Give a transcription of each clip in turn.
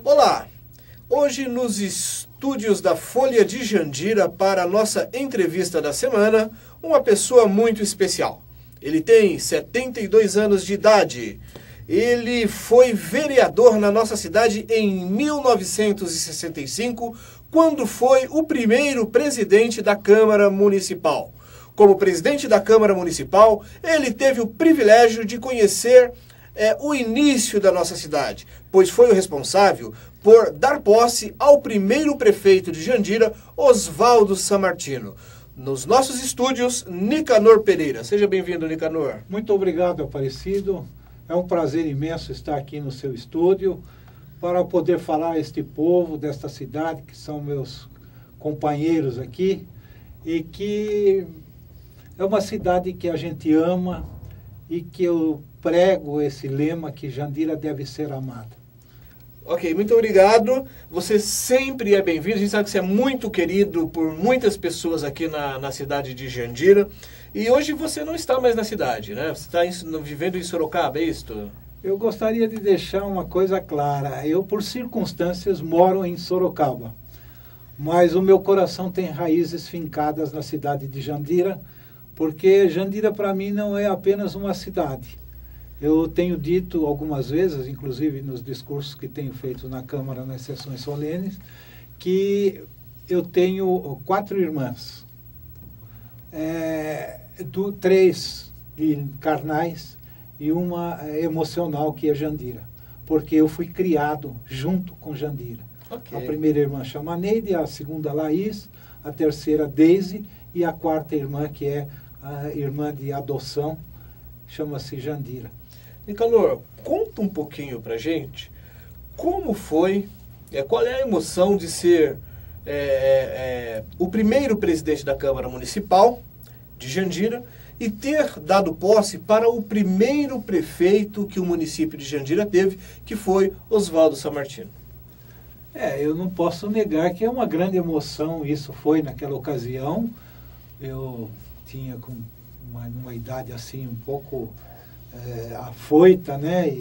Olá! Hoje nos estúdios da Folha de Jandira, para a nossa entrevista da semana, uma pessoa muito especial. Ele tem 72 anos de idade. Ele foi vereador na nossa cidade em 1965, quando foi o primeiro presidente da Câmara Municipal. Como presidente da Câmara Municipal, ele teve o privilégio de conhecer o início da nossa cidade, pois foi o responsável por dar posse ao primeiro prefeito de Jandira, Oswaldo Sammartino. Nos nossos estúdios, Nicanor Pereira. Seja bem-vindo, Nicanor. Muito obrigado, Aparecido. É um prazer imenso estar aqui no seu estúdio para poder falar a este povo desta cidade, que são meus companheiros aqui, e que é uma cidade que a gente ama e que eu prego esse lema que Jandira deve ser amada. Ok, muito obrigado. Você sempre é bem-vindo. A gente sabe que você é muito querido por muitas pessoas aqui na cidade de Jandira. E hoje você não está mais na cidade, né? Você está vivendo em Sorocaba, é isto? Eu gostaria de deixar uma coisa clara. Eu, por circunstâncias, moro em Sorocaba. Mas o meu coração tem raízes fincadas na cidade de Jandira, porque Jandira, para mim, não é apenas uma cidade. Eu tenho dito algumas vezes, inclusive nos discursos que tenho feito na Câmara, nas sessões solenes, que eu tenho 4 irmãs, 3 carnais e uma emocional, que é Jandira, porque eu fui criado junto com Jandira. Okay. A primeira irmã chama Neide, a segunda Laís, a terceira Deise e a quarta irmã, que é a irmã de adoção, chama-se Jandira. Nicanor, conta um pouquinho pra gente como foi, qual é a emoção de ser o primeiro presidente da Câmara Municipal de Jandira e ter dado posse para o primeiro prefeito que o município de Jandira teve, que foi Oswaldo Sammartino. Eu não posso negar que é uma grande emoção, isso foi naquela ocasião. Eu tinha com uma idade assim um pouco afoita, né?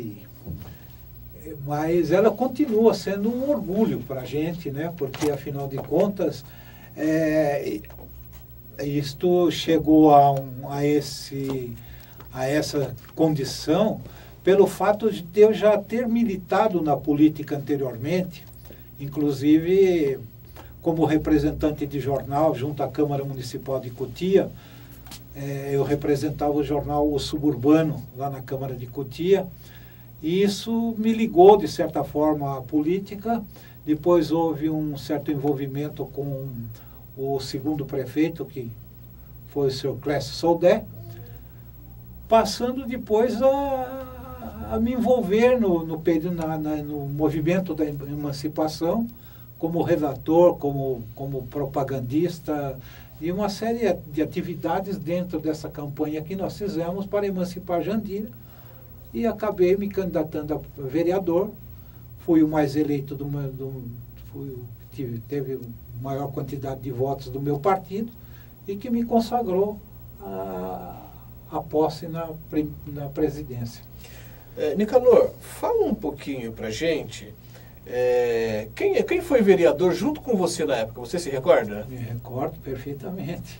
Mas ela continua sendo um orgulho para a gente, né? Porque afinal de contas isto chegou a essa condição pelo fato de eu já ter militado na política anteriormente, inclusive como representante de jornal junto à Câmara Municipal de Cotia. Eu representava o jornal O Suburbano, lá na Câmara de Cotia, e isso me ligou, de certa forma, à política. Depois houve um certo envolvimento com o segundo prefeito, que foi o Sr. Clécio Soldé, passando depois a me envolver no movimento da emancipação, como redator, como propagandista, e uma série de atividades dentro dessa campanha que nós fizemos para emancipar Jandira, e acabei me candidatando a vereador. Fui o mais eleito teve maior quantidade de votos do meu partido, e que me consagrou a posse na presidência. Nicanor, fala um pouquinho para a gente. Quem foi vereador junto com você na época? Você se recorda? Me recordo perfeitamente.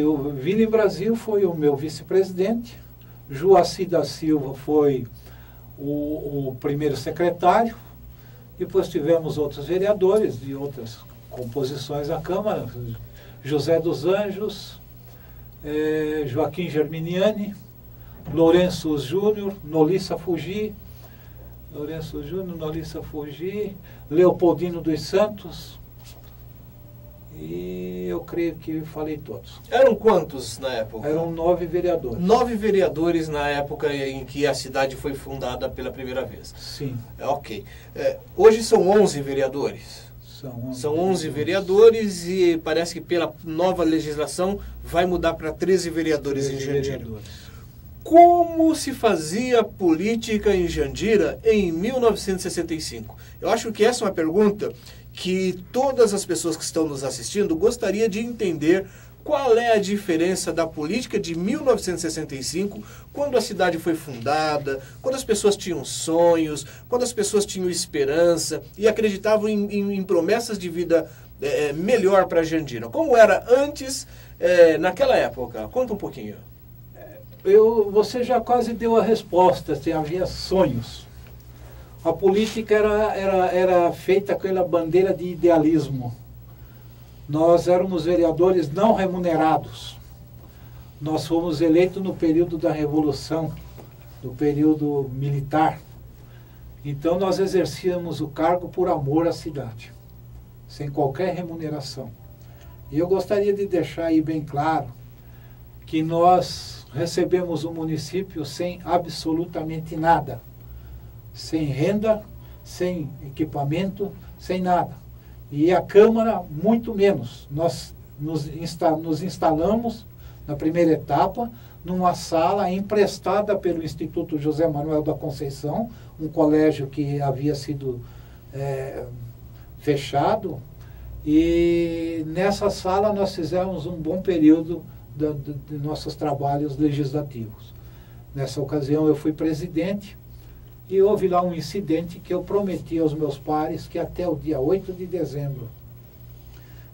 O Vili Brasil foi o meu vice-presidente, Joaci da Silva foi o primeiro secretário, depois tivemos outros vereadores de outras composições da Câmara, José dos Anjos, Joaquim Germiniani, Lourenço Júnior, Nolissa Fugi, Leopoldino dos Santos, e eu creio que falei todos. Eram quantos na época? Eram 9 vereadores. 9 vereadores na época em que a cidade foi fundada pela primeira vez. Sim. Ok. Hoje são 11 vereadores. São 11 vereadores e parece que pela nova legislação vai mudar para 13 vereadores em Jandira. Como se fazia política em Jandira em 1965? Eu acho que essa é uma pergunta que todas as pessoas que estão nos assistindo gostaria de entender qual é a diferença da política de 1965, quando a cidade foi fundada, quando as pessoas tinham sonhos, quando as pessoas tinham esperança e acreditavam em promessas de vida melhor para Jandira. Como era antes, naquela época? Conta um pouquinho. Você já quase deu a resposta, assim, havia sonhos. A política era feita com aquela bandeira de idealismo. Nós éramos vereadores não remunerados. Nós fomos eleitos no período da Revolução, no período militar. Então nós exercíamos o cargo por amor à cidade, sem qualquer remuneração. E eu gostaria de deixar aí bem claro que nós recebemos o município sem absolutamente nada. Sem renda, sem equipamento, sem nada. E a Câmara, muito menos. Nós nos instalamos, na primeira etapa, numa sala emprestada pelo Instituto José Manuel da Conceição, um colégio que havia sido fechado. E nessa sala nós fizemos um bom período de nossos trabalhos legislativos. Nessa ocasião eu fui presidente. E houve lá um incidente que eu prometi aos meus pares que até o dia 8 de dezembro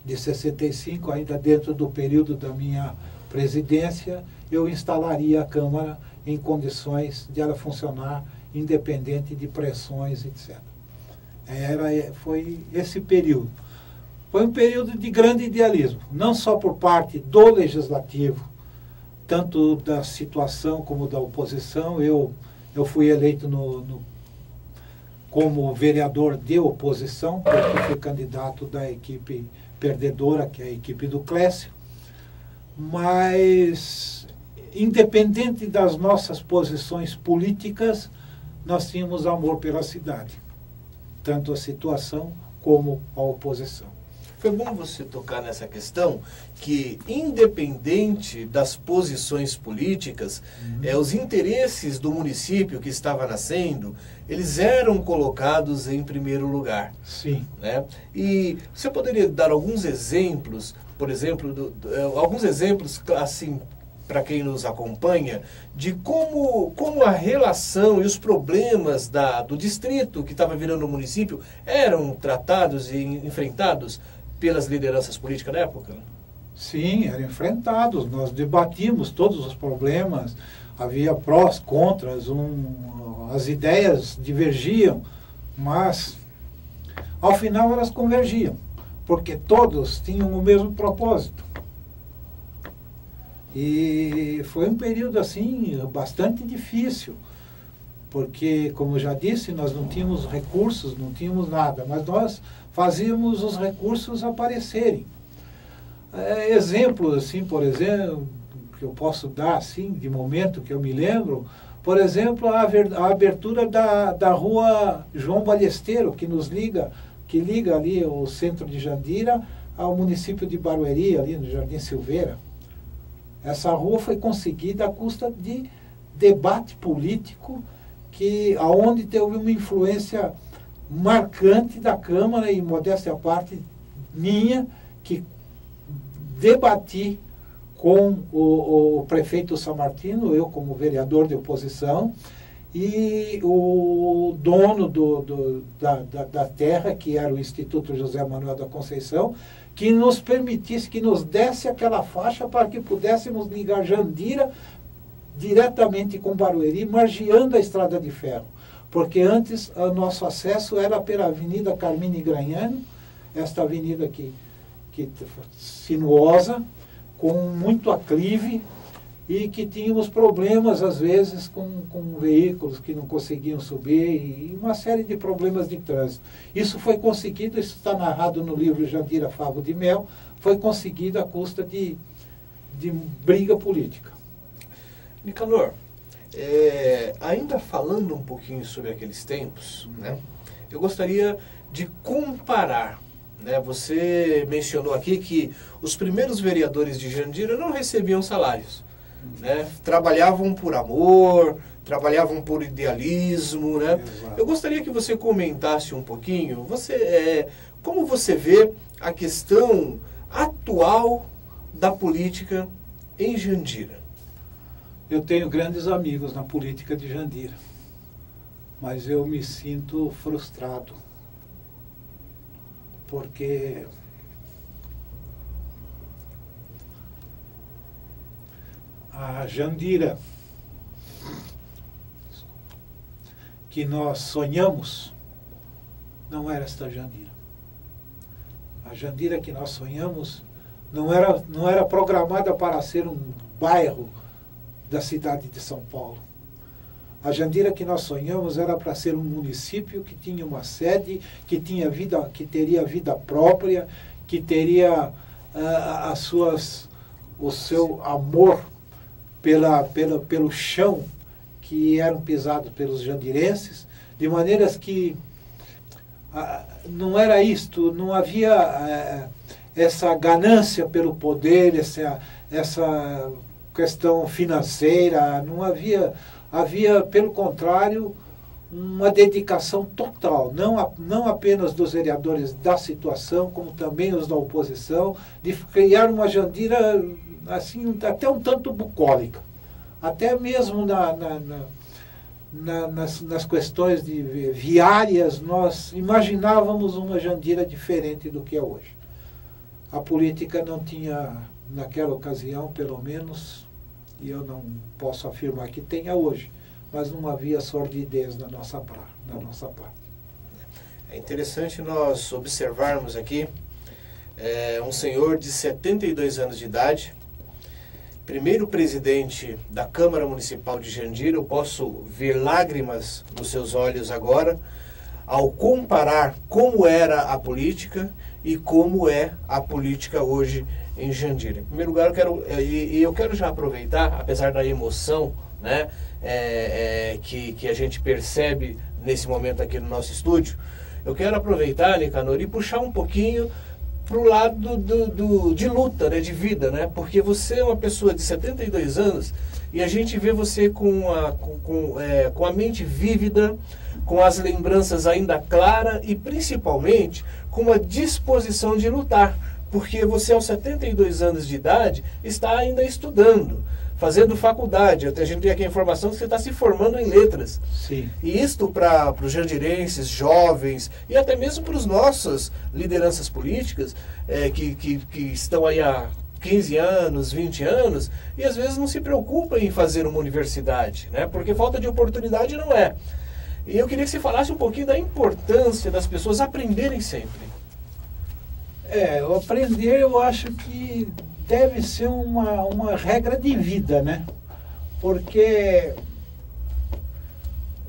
de 65, ainda dentro do período da minha presidência, eu instalaria a Câmara em condições de ela funcionar independente de pressões, etc. Foi esse período. Foi um período de grande idealismo, não só por parte do Legislativo, tanto da situação como da oposição. Eu fui eleito como vereador de oposição, porque fui candidato da equipe perdedora, que é a equipe do Clécio. Mas, independente das nossas posições políticas, nós tínhamos amor pela cidade, tanto a situação como a oposição. Foi bom você tocar nessa questão que, independente das posições políticas, os interesses do município que estava nascendo, eles eram colocados em primeiro lugar. Sim. Né? E você poderia dar alguns exemplos, por exemplo, alguns exemplos assim, para quem nos acompanha, de como a relação e os problemas do distrito que estava virando o município eram tratados e enfrentados pelas lideranças políticas da época? Sim, eram enfrentados. Nós debatimos todos os problemas, havia prós, contras, as ideias divergiam, mas ao final elas convergiam, porque todos tinham o mesmo propósito. E foi um período assim bastante difícil, porque, como eu já disse, nós não tínhamos recursos, não tínhamos nada, mas nós fazíamos os recursos aparecerem. Exemplos, assim, por exemplo, que eu posso dar, assim, de momento que eu me lembro, por exemplo, a abertura da rua João Ballesteiro, que liga ali o centro de Jandira ao município de Barueri, ali no Jardim Silveira. Essa rua foi conseguida à custa de debate político, aonde teve uma influência marcante da Câmara, e modéstia à parte minha, que debati com o prefeito Sammartino, eu como vereador de oposição, e o dono da terra, que era o Instituto José Manuel da Conceição, que nos permitisse, que nos desse aquela faixa para que pudéssemos ligar Jandira diretamente com Barueri, margeando a estrada de ferro. Porque antes o nosso acesso era pela Avenida Carmine Gragnani, esta avenida que sinuosa, com muito aclive, e que tínhamos problemas, às vezes, com veículos que não conseguiam subir, e uma série de problemas de trânsito. Isso foi conseguido, isso está narrado no livro Jandira Favo de Mel, foi conseguido à custa de briga política. Nicanor, ainda falando um pouquinho sobre aqueles tempos, né, eu gostaria de comparar. Né, você mencionou aqui que os primeiros vereadores de Jandira não recebiam salários. Né, trabalhavam por amor, trabalhavam por idealismo. Né? Eu gostaria que você comentasse um pouquinho, como você vê a questão atual da política em Jandira? Eu tenho grandes amigos na política de Jandira, mas eu me sinto frustrado, porque a Jandira que nós sonhamos não era esta Jandira. A Jandira que nós sonhamos não era programada para ser um bairro da cidade de São Paulo. A Jandira que nós sonhamos era para ser um município que tinha uma sede, que teria vida própria, que teria o seu amor pelo chão que eram pisados pelos jandirenses, de maneiras que não era isto, não havia essa ganância pelo poder, essa questão financeira, não havia, pelo contrário, uma dedicação total, não apenas dos vereadores da situação, como também os da oposição, de criar uma Jandira assim, até um tanto bucólica. Até mesmo nas questões viárias, nós imaginávamos uma Jandira diferente do que é hoje. A política não tinha, naquela ocasião, pelo menos, e eu não posso afirmar que tenha hoje, mas não havia sordidez na nossa parte. É interessante nós observarmos aqui um senhor de 72 anos de idade, primeiro presidente da Câmara Municipal de Jandira. Eu posso ver lágrimas nos seus olhos agora, ao comparar como era a política e como é a política hoje em Jandira. Em primeiro lugar, eu quero já aproveitar, apesar da emoção, né, que a gente percebe nesse momento aqui no nosso estúdio, eu quero aproveitar, Nicanor, e puxar um pouquinho para o lado de luta, né, de vida, né? Porque você é uma pessoa de 72 anos e a gente vê você com a mente vívida, com as lembranças ainda claras e principalmente com uma disposição de lutar, porque você aos 72 anos de idade está ainda estudando, fazendo faculdade. A gente tem aqui a informação que você está se formando em letras. Sim. E isto para os jandirenses, jovens, e até mesmo para os nossas lideranças políticas, que estão aí há 15 anos, 20 anos, e às vezes não se preocupam em fazer uma universidade, né? Porque falta de oportunidade não é. E eu queria que você falasse um pouquinho da importância das pessoas aprenderem sempre. Aprender, eu acho que deve ser uma regra de vida, né? Porque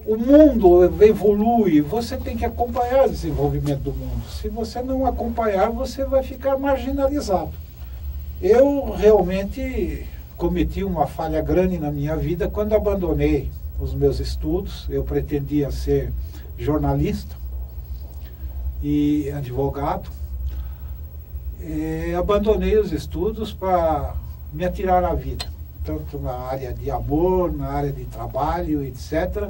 o mundo evolui, você tem que acompanhar o desenvolvimento do mundo. Se você não acompanhar, você vai ficar marginalizado. Eu realmente cometi uma falha grande na minha vida quando abandonei os meus estudos. Eu pretendia ser jornalista e advogado. Abandonei os estudos para me atirar na vida, tanto na área de amor, na área de trabalho, etc.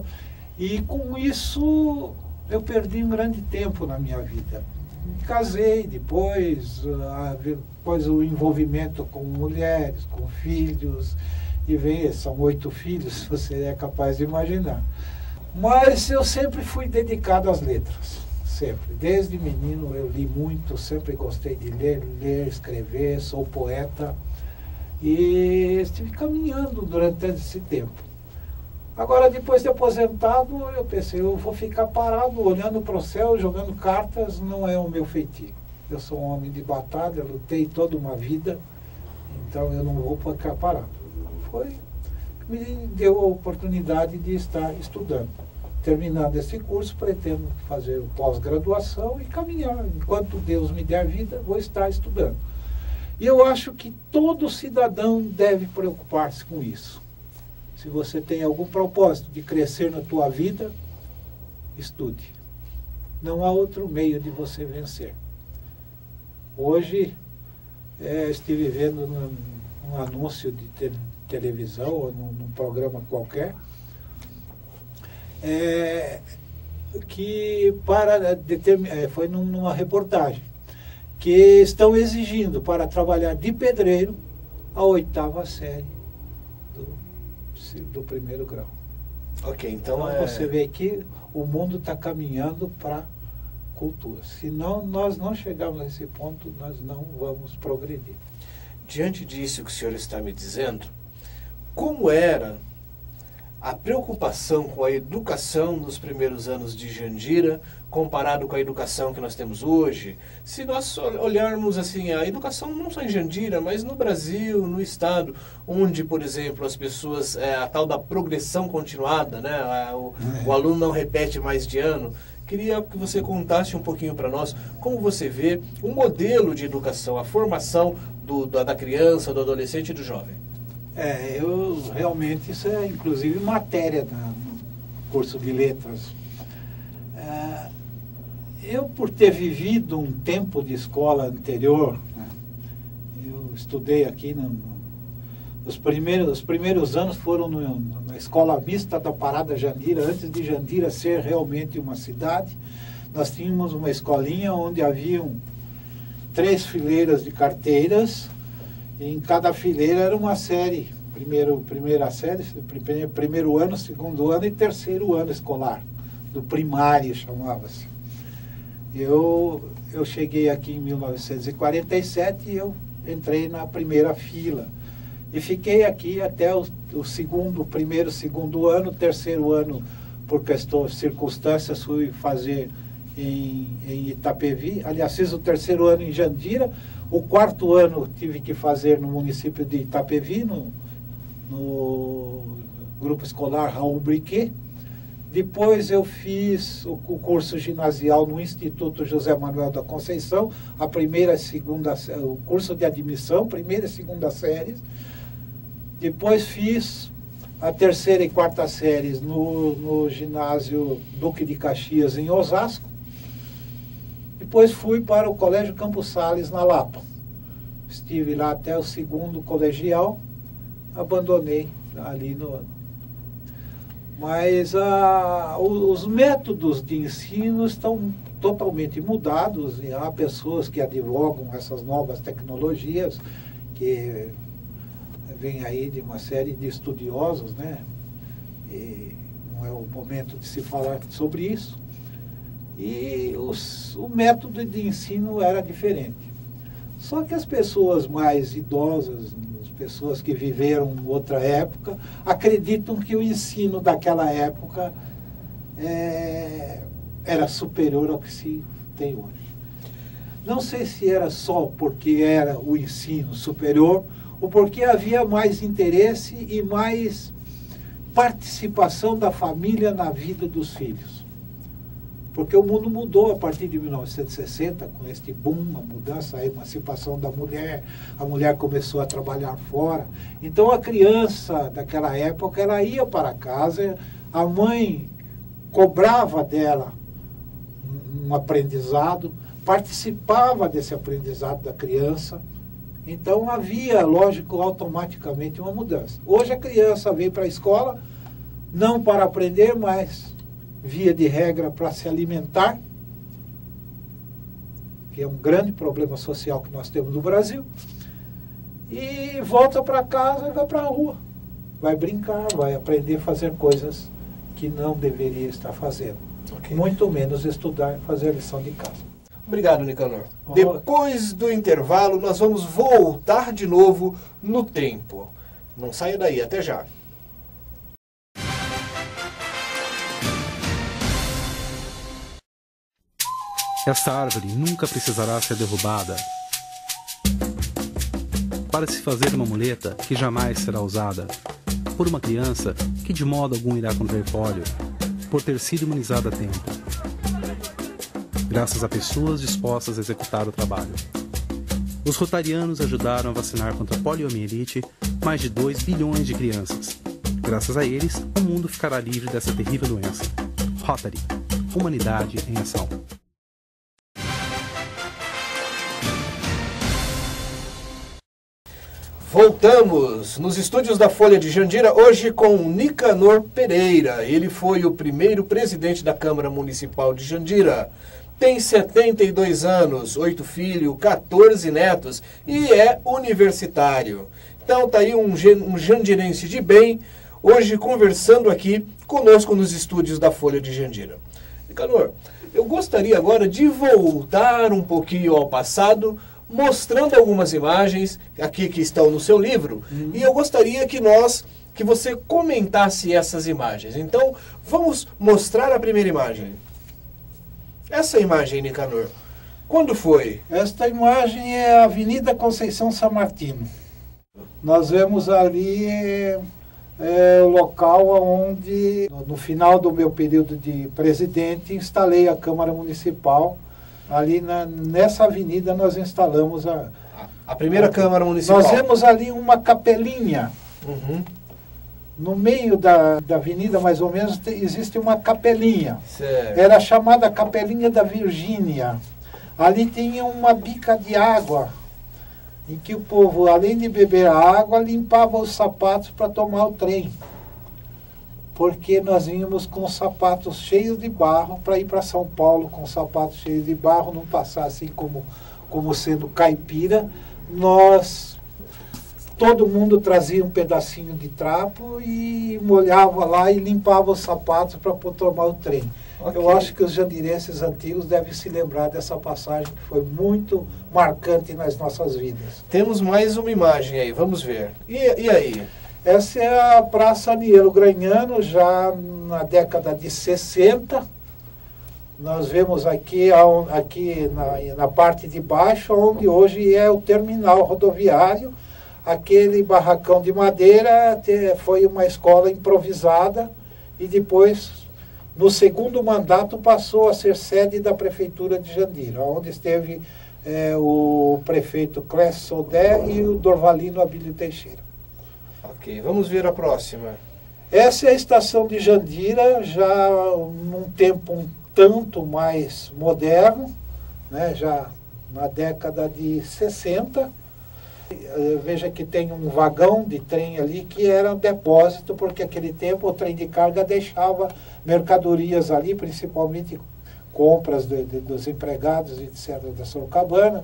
E com isso eu perdi um grande tempo na minha vida. Me casei depois o envolvimento com mulheres, com filhos, e são 8 filhos, você é capaz de imaginar. Mas eu sempre fui dedicado às letras. Sempre. Desde menino eu li muito, sempre gostei de ler, escrever, sou poeta e estive caminhando durante esse tempo. Agora, depois de aposentado, eu pensei, eu vou ficar parado, olhando para o céu, jogando cartas, não é o meu feitio. Eu sou um homem de batalha, lutei toda uma vida, então eu não vou ficar parado. Me deu a oportunidade de estar estudando. Terminando esse curso, pretendo fazer pós-graduação e caminhar. Enquanto Deus me der vida, vou estar estudando. E eu acho que todo cidadão deve preocupar-se com isso. Se você tem algum propósito de crescer na tua vida, estude. Não há outro meio de você vencer. Hoje, estive vendo um anúncio de televisão ou num programa qualquer, que foi numa reportagem, que estão exigindo para trabalhar de pedreiro a 8ª série do primeiro grau. Ok, então você vê que o mundo está caminhando para cultura. Se nós não chegarmos a esse ponto, nós não vamos progredir. Diante disso que o senhor está me dizendo, como era a preocupação com a educação nos primeiros anos de Jandira, comparado com a educação que nós temos hoje? Se nós olharmos assim, a educação não só em Jandira, mas no Brasil, no estado, onde, por exemplo, as pessoas, a tal da progressão continuada, né? O aluno não repete mais de ano. Queria que você contasse um pouquinho para nós como você vê o modelo de educação, a formação da criança, do adolescente e do jovem. Realmente, isso é inclusive matéria no curso de letras. Eu, por ter vivido um tempo de escola anterior, né, eu estudei aqui, os primeiros anos foram na escola mista da Parada Jandira, antes de Jandira ser realmente uma cidade. Nós tínhamos uma escolinha onde haviam 3 fileiras de carteiras, e em cada fileira era uma série, primeira série, primeiro ano, segundo ano e terceiro ano escolar, do primário chamava-se. Eu cheguei aqui em 1947 e eu entrei na primeira fila. E fiquei aqui até o primeiro, segundo ano, terceiro ano, por circunstâncias, fui fazer em Itapevi. Aliás, fiz o terceiro ano em Jandira. O 4º ano tive que fazer no município de Itapevi, no grupo escolar Raul Briquet. Depois eu fiz o curso ginasial no Instituto José Manuel da Conceição, a primeira e segunda, o curso de admissão, primeira e segunda séries. Depois fiz a terceira e quarta séries no ginásio Duque de Caxias, em Osasco. Depois fui para o Colégio Campos Sales, na Lapa. Estive lá até o 2º colegial, abandonei ali Mas os métodos de ensino estão totalmente mudados, e há pessoas que advogam essas novas tecnologias, que vem aí de uma série de estudiosos, né? E não é o momento de se falar sobre isso. E o método de ensino era diferente. Só que as pessoas mais idosas, as pessoas que viveram outra época, acreditam que o ensino daquela época era superior ao que se tem hoje. Não sei se era só porque era o ensino superior, ou porque havia mais interesse e mais participação da família na vida dos filhos. Porque o mundo mudou a partir de 1960, com este boom, a mudança, a emancipação da mulher, a mulher começou a trabalhar fora. Então a criança daquela época, ela ia para casa, a mãe cobrava dela um aprendizado, participava desse aprendizado da criança. Então havia, lógico, automaticamente uma mudança. Hoje a criança vem para a escola não para aprender, mas via de regra para se alimentar, que é um grande problema social que nós temos no Brasil, e volta para casa e vai para a rua. Vai brincar, vai aprender a fazer coisas que não deveria estar fazendo. Okay. Muito menos estudar e fazer a lição de casa. Obrigado, Nicanor. Depois do intervalo, nós vamos voltar de novo no tempo. Não saia daí, até já. Esta árvore nunca precisará ser derrubada para se fazer uma muleta que jamais será usada por uma criança que de modo algum irá contrair pólio, por ter sido imunizada a tempo, graças a pessoas dispostas a executar o trabalho. Os rotarianos ajudaram a vacinar contra a poliomielite mais de 2 bilhões de crianças. Graças a eles, o mundo ficará livre dessa terrível doença. Rotary, humanidade em ação. Voltamos nos estúdios da Folha de Jandira, hoje com Nicanor Pereira. Ele foi o primeiro presidente da Câmara Municipal de Jandira. Tem 72 anos, 8 filhos, 14 netos e é universitário. Então tá aí um jandirense de bem, hoje conversando aqui conosco nos estúdios da Folha de Jandira. Nicanor, eu gostaria agora de voltar um pouquinho ao passado, mostrando algumas imagens aqui que estão no seu livro, e eu gostaria que você comentasse essas imagens. Então, vamos mostrar a primeira imagem. Essa imagem, Nicanor, quando foi? Esta imagem é a Avenida Conceição San Martino. Nós vemos ali o local onde, no final do meu período de presidente, instalei a Câmara Municipal. Ali nessa avenida nós instalamos a primeira Câmara Municipal. Nós vemos ali uma capelinha. No meio da avenida, mais ou menos, existe uma capelinha. Certo. Era chamada Capelinha da Virgínia. Ali tinha uma bica de água, em que o povo, além de beber a água, limpava os sapatos para tomar o trem. Porque nós vínhamos com sapatos cheios de barro para ir para São Paulo com sapatos cheios de barro, não passar assim como sendo caipira. Todo mundo trazia um pedacinho de trapo e molhava lá e limpava os sapatos para tomar o trem. Okay. Eu acho que os jandirenses antigos devem se lembrar dessa passagem que foi muito marcante nas nossas vidas. Temos mais uma imagem aí, vamos ver. E aí? Essa é a Praça Anielo Gragnano, já na década de 60. Nós vemos aqui na parte de baixo, onde hoje é o terminal rodoviário. Aquele barracão de madeira foi uma escola improvisada e depois, no segundo mandato, passou a ser sede da Prefeitura de Jandira, onde esteve o prefeito Clécio Sodré e o Dorvalino Abílio Teixeira. Ok, vamos ver a próxima. Essa é a estação de Jandira, já num tempo um tanto mais moderno, né, já na década de 60. Veja que tem um vagão de trem ali que era um depósito, porque naquele tempo o trem de carga deixava mercadorias ali, principalmente compras dos empregados, etc., da Sorocabana.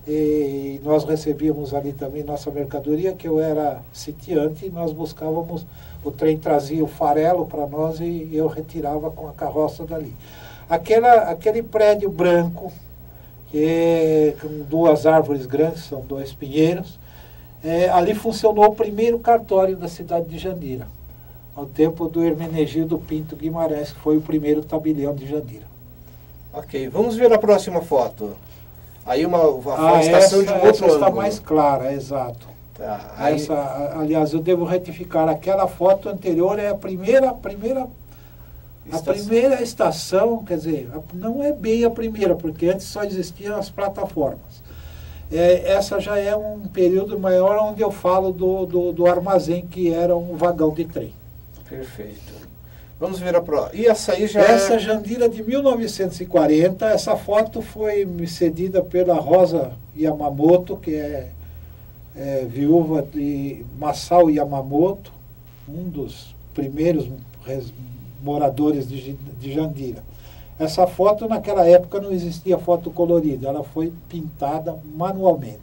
E nós recebíamos ali também nossa mercadoria, que eu era sitiante, e nós buscávamos, o trem trazia o farelo para nós e eu retirava com a carroça dali. Aquele prédio branco, com duas árvores grandes, são 2 pinheiros, ali funcionou o primeiro cartório da cidade de Jandira, ao tempo do Hermenegildo Pinto Guimarães, que foi o primeiro tabelião de Jandira. Ok, vamos ver a próxima foto. Aí uma estação de um outro ângulo. Está mais clara, exato. Tá, aí... aliás, eu devo retificar, aquela foto anterior é a primeira estação, quer dizer, não é bem a primeira, porque antes só existiam as plataformas. Essa já é um período maior onde eu falo do armazém, que era um vagão de trem. Perfeito. Vamos ver a próxima. E essa aí já Essa Jandira de 1940, essa foto foi me cedida pela Rosa Yamamoto, que é viúva de Masao Yamamoto, um dos primeiros moradores de Jandira. Essa foto, naquela época, não existia foto colorida, ela foi pintada manualmente.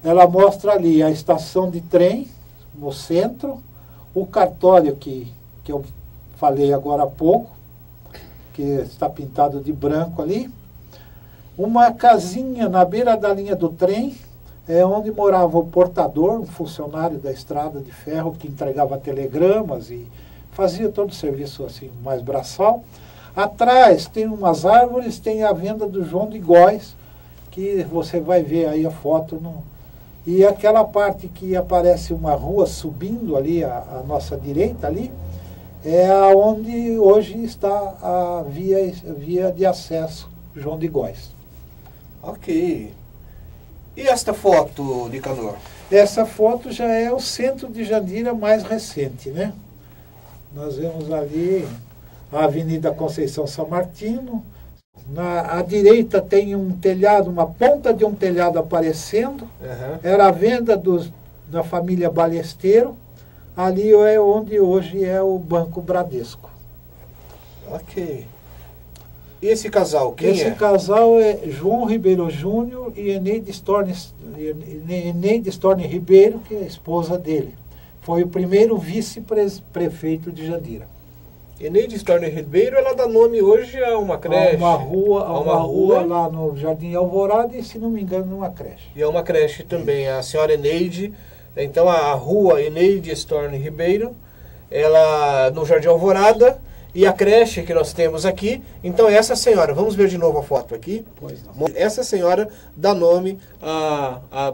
Ela mostra ali a estação de trem, no centro, o cartório que eu falei agora há pouco, que está pintado de branco ali, uma casinha na beira da linha do trem, onde morava o portador, um funcionário da estrada de ferro, que entregava telegramas e fazia todo o serviço assim, mais braçal. Atrás tem umas árvores, tem a venda do João de Góes, que você vai ver aí a foto. E aquela parte que aparece uma rua subindo ali, à nossa direita ali, é onde hoje está a via de acesso João de Góes. Ok. E esta foto, Nicanor? Essa foto já é o centro de Jandira mais recente, né? Nós vemos ali a Avenida Conceição San Martino. À direita tem um telhado, uma ponta de um telhado aparecendo. Era a venda na família Balesteiro. Ali é onde hoje é o Banco Bradesco. Ok. E esse casal, quem é? Esse casal é João Ribeiro Júnior e Eneide Storni Ribeiro, que é a esposa dele. Foi o primeiro vice-prefeito de Jandira. Eneide Storni Ribeiro, ela dá nome hoje a uma creche. A uma rua lá no Jardim Alvorada e, se não me engano, uma creche. E é uma creche também, a senhora Eneide. Então a rua Eneide Storni Ribeiro, ela no Jardim Alvorada, e a creche que nós temos aqui. Então essa senhora, vamos ver de novo a foto aqui. Pois não. Essa senhora dá nome a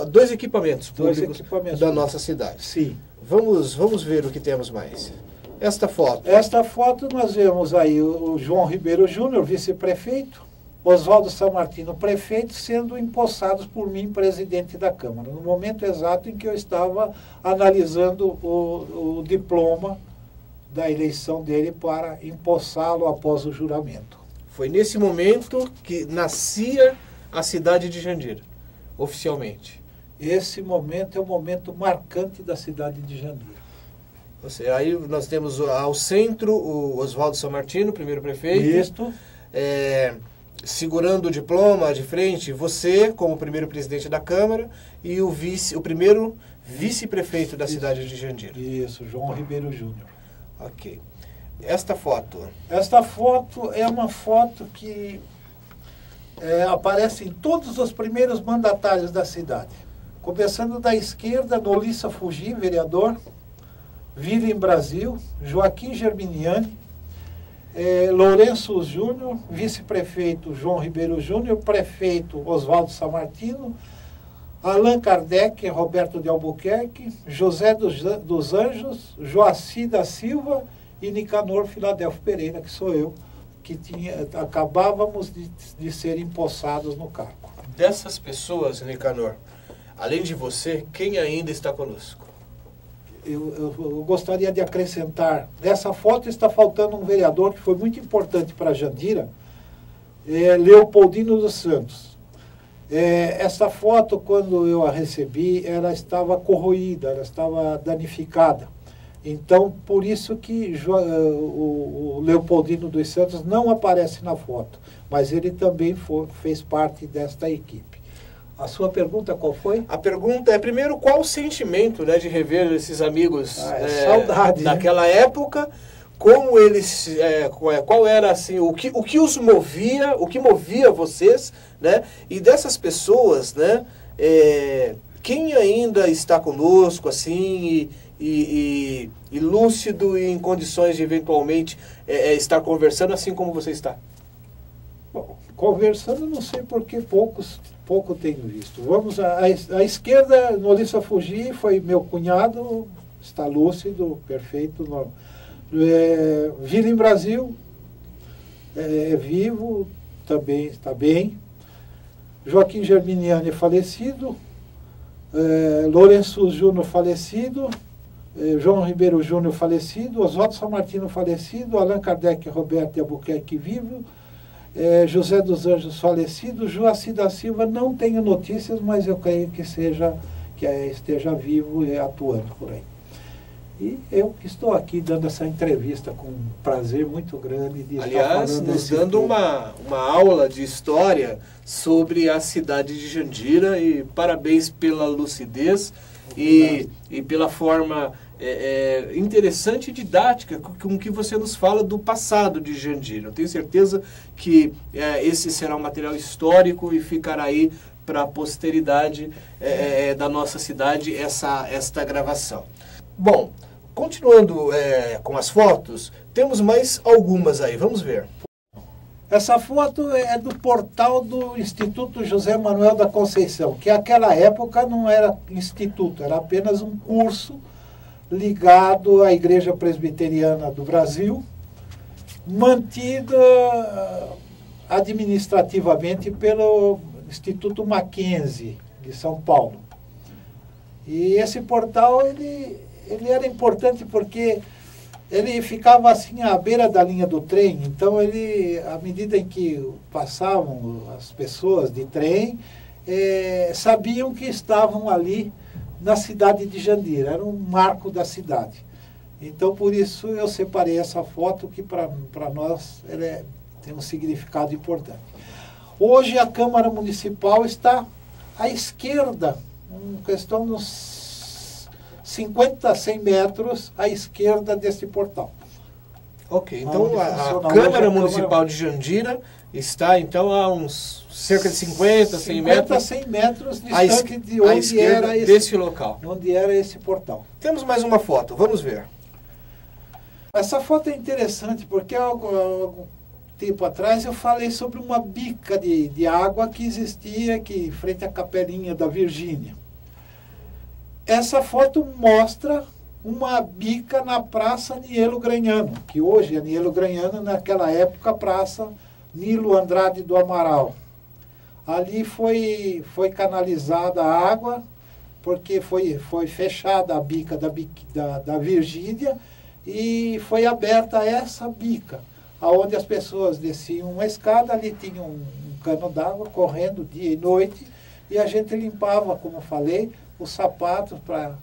dois equipamentos públicos da nossa cidade. Sim. Vamos ver o que temos mais. Esta foto. Esta foto nós vemos aí o João Ribeiro Júnior, vice-prefeito, Oswaldo Sammartino, prefeito, sendo empossados por mim, presidente da Câmara, no momento exato em que eu estava analisando o diploma da eleição dele para empossá-lo após o juramento. Foi nesse momento que nascia a cidade de Jandira, oficialmente. Esse momento é o momento marcante da cidade de Jandira. Ou seja, aí nós temos ao centro o Oswaldo Sammartino, primeiro prefeito. Isto. Segurando o diploma de frente, você como primeiro presidente da Câmara e o primeiro vice-prefeito da cidade de Jandira. Isso, João Ribeiro Júnior. Ok. Esta foto? Esta foto é uma foto que aparece em todos os primeiros mandatários da cidade. Começando da esquerda, Nolissa Fugi, vereador, William Brasil, Joaquim Germiniani, Lourenço Júnior, vice-prefeito João Ribeiro Júnior, prefeito Oswaldo Sammartino, Allan Kardec, Roberto de Albuquerque, José dos Anjos, Joaci da Silva e Nicanor Filadelfo Pereira, que sou eu, que acabávamos de ser empossados no cargo. Dessas pessoas, Nicanor, além de você, quem ainda está conosco? Eu gostaria de acrescentar, nessa foto está faltando um vereador que foi muito importante para Jandira, Leopoldino dos Santos. Essa foto, quando eu a recebi, ela estava corroída, ela estava danificada. Então, por isso que o Leopoldino dos Santos não aparece na foto, mas ele também fez parte desta equipe. A sua pergunta qual foi? A pergunta é, primeiro, qual o sentimento, né, de rever esses amigos saudade, daquela época, como eles, qual era assim, o que os movia, o que movia vocês, né, e dessas pessoas, né, quem ainda está conosco, assim, e lúcido e em condições de eventualmente estar conversando assim como você está? Bom, conversando não sei porque pouco tenho visto. Vamos à esquerda, Nolissa Fugi foi meu cunhado, está lúcido, perfeito. William Brasil é vivo, também está bem. Joaquim Germiniani falecido, Lourenço Júnior falecido, João Ribeiro Júnior falecido, Oswaldo Sammartino falecido, Allan Kardec Roberto de Albuquerque vivo, José dos Anjos falecido, Joaci da Silva não tenho notícias, mas eu creio que esteja vivo e atuando por aí. E eu estou aqui dando essa entrevista com um prazer muito grande de estar falando. Nos dando uma aula de história sobre a cidade de Jandira, e parabéns pela lucidez e pela forma interessante e didática com que você nos fala do passado de Jandira. Eu tenho certeza que esse será um material histórico e ficará aí para a posteridade da nossa cidade esta gravação. Bom, continuando com as fotos, temos mais algumas aí, vamos ver. Essa foto é do portal do Instituto José Manuel da Conceição, que naquela época não era instituto, era apenas um curso ligado à Igreja Presbiteriana do Brasil, mantida administrativamente pelo Instituto Mackenzie de São Paulo. E esse portal ele era importante porque ele ficava assim à beira da linha do trem, então à medida em que passavam as pessoas de trem, sabiam que estavam ali na cidade de Jandira, era um marco da cidade. Então, por isso, eu separei essa foto que, para nós, ela tem um significado importante. Hoje, a Câmara Municipal está à esquerda, em questão de uns 50 a 100 metros à esquerda desse portal. Ok, então a Câmara Municipal de Jandira está, então, a uns cerca de 50, 100 metros... 50 a 100 metros distante de onde era desse local. Onde era esse portal. Temos mais uma foto, vamos ver. Essa foto é interessante porque há algum tempo atrás eu falei sobre uma bica de água que existia aqui em frente à Capelinha da Virgínia. Essa foto mostra uma bica na Praça Nielo Graniano, que hoje é Nielo Graniano, naquela época Praça Nilo Andrade do Amaral. Ali foi canalizada a água, porque foi fechada a bica da Virgínia e foi aberta essa bica, onde as pessoas desciam uma escada, ali tinha um cano d'água correndo dia e noite, e a gente limpava, como falei, os sapatos para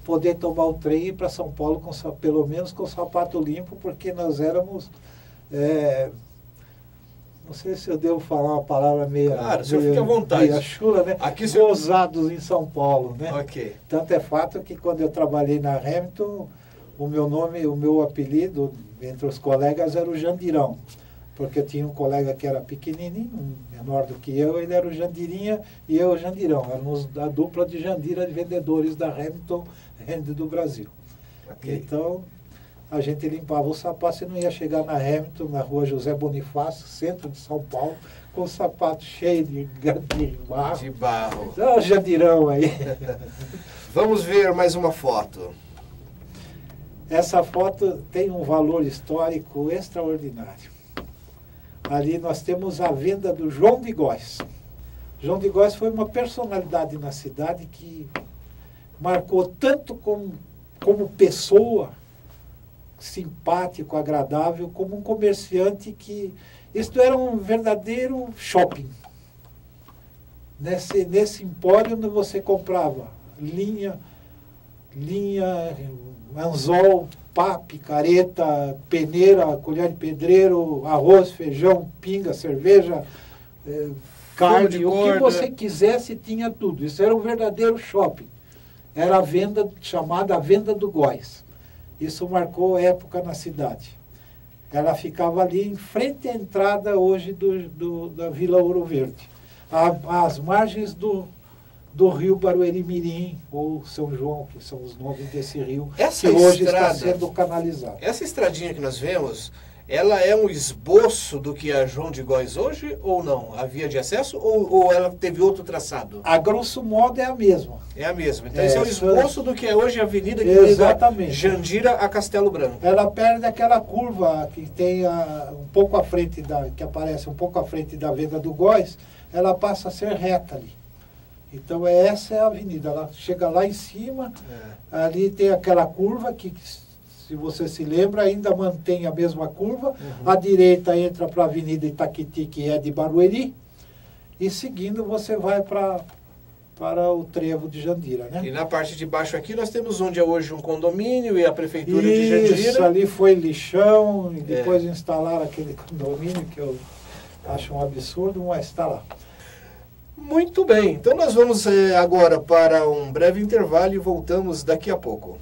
poder tomar o trem e ir para São Paulo, pelo menos com o sapato limpo, porque nós éramos... não sei se eu devo falar uma palavra meio... Claro, o senhor fica à vontade. Meia chula, né? Aqui, gozados em São Paulo, né? Ok. Tanto é fato que quando eu trabalhei na Hamilton, o meu apelido entre os colegas era o Jandirão, porque eu tinha um colega que era pequenininho, menor do que eu, ele era o Jandirinha e eu o Jandirão. Éramos a dupla de Jandira de vendedores da Hamilton Rende do Brasil. Okay. Então, a gente limpava o sapato, você não ia chegar na Hamilton, na rua José Bonifácio, centro de São Paulo, com o sapato cheio de barro. De barro. Então, o Jandirão aí. Vamos ver mais uma foto. Essa foto tem um valor histórico extraordinário. Ali nós temos a venda do João de Góes. João de Góes foi uma personalidade na cidade que marcou tanto como pessoa, simpático, agradável, como um comerciante que... Isto era um verdadeiro shopping. Nesse empório onde você comprava linha, anzol, pá, picareta, peneira, colher de pedreiro, arroz, feijão, pinga, cerveja, carne, o que você quisesse tinha tudo. Isso era um verdadeiro shopping. Era a venda, chamada a venda do Góes. Isso marcou época na cidade. Ela ficava ali em frente à entrada hoje da Vila Ouro Verde, às margens do rio Barueri-Mirim, ou São João, que são os nomes desse rio, que hoje está sendo canalizado. Essa estradinha que nós vemos, ela é um esboço do que é João de Góes hoje, ou não? A via de acesso, ou ela teve outro traçado? A grosso modo é a mesma. É a mesma. Então esse é o esboço do que é hoje a avenida que liga Jandira a Castelo Branco. Ela perde aquela curva que tem um pouco à frente que aparece um pouco à frente da venda do Góes, ela passa a ser reta ali. Então essa é a avenida, ela chega lá em cima, ali tem aquela curva que, se você se lembra, ainda mantém a mesma curva. À direita entra para a Avenida Itaquiti, que é de Barueri, e seguindo você vai para o trevo de Jandira, né? E na parte de baixo aqui nós temos onde é hoje um condomínio e a prefeitura de Jandira. Isso, ali foi lixão, e depois instalaram aquele condomínio que eu acho um absurdo, mas está lá. Muito bem, então nós vamos agora para um breve intervalo e voltamos daqui a pouco.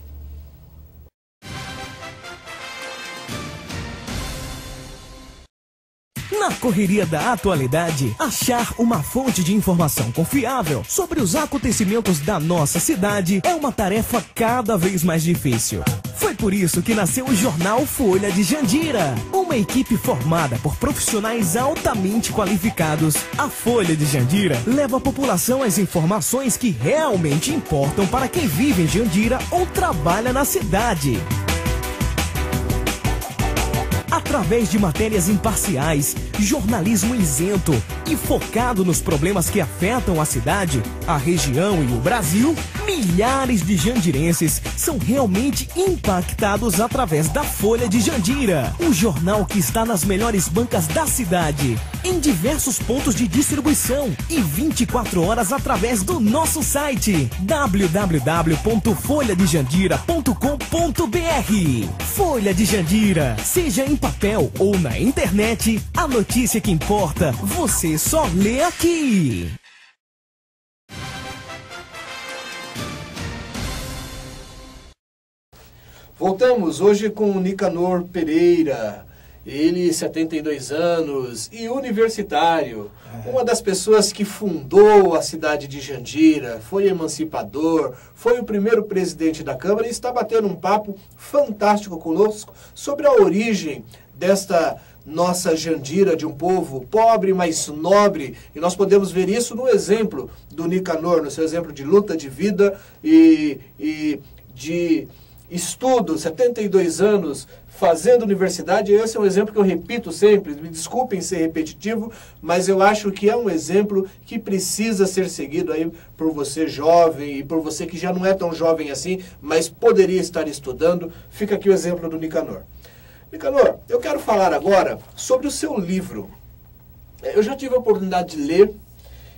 Na correria da atualidade, achar uma fonte de informação confiável sobre os acontecimentos da nossa cidade é uma tarefa cada vez mais difícil. Foi por isso que nasceu o Jornal Folha de Jandira, uma equipe formada por profissionais altamente qualificados. A Folha de Jandira leva à população as informações que realmente importam para quem vive em Jandira ou trabalha na cidade. Através de matérias imparciais, jornalismo isento e focado nos problemas que afetam a cidade, a região e o Brasil, milhares de jandirenses são realmente impactados através da Folha de Jandira, um jornal que está nas melhores bancas da cidade. em diversos pontos de distribuição e 24 horas através do nosso site www.folhadejandira.com.br. Folha de Jandira, seja em papel ou na internet, a notícia que importa, você só lê aqui. Voltamos hoje com o Nicanor Pereira, ele 72 anos e universitário, uma das pessoas que fundou a cidade de Jandira, foi emancipador, foi o primeiro presidente da Câmara e está batendo um papo fantástico conosco sobre a origem desta nossa Jandira, de um povo pobre, mas nobre, e nós podemos ver isso no exemplo do Nicanor, no seu exemplo de luta de vida e de estudo, 72 anos, fazendo universidade. Esse é um exemplo que eu repito sempre, me desculpem ser repetitivo, mas eu acho que é um exemplo que precisa ser seguido aí por você jovem e por você que já não é tão jovem assim, mas poderia estar estudando. Fica aqui o exemplo do Nicanor. Nicanor, eu quero falar agora sobre o seu livro. Eu já tive a oportunidade de ler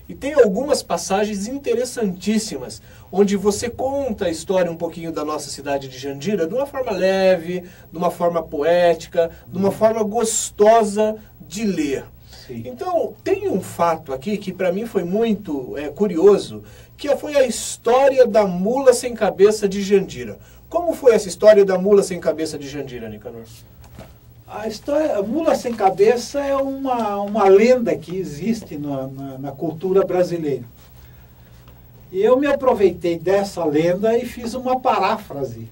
e tem algumas passagens interessantíssimas, onde você conta a história um pouquinho da nossa cidade de Jandira, de uma forma leve, de uma forma poética, de uma forma gostosa de ler. Sim. Então, tem um fato aqui que para mim foi muito curioso, que foi a história da mula sem cabeça de Jandira. Como foi essa história da mula sem cabeça de Jandira, Nicanor? A história, a mula sem cabeça é uma lenda que existe na cultura brasileira. E eu me aproveitei dessa lenda e fiz uma paráfrase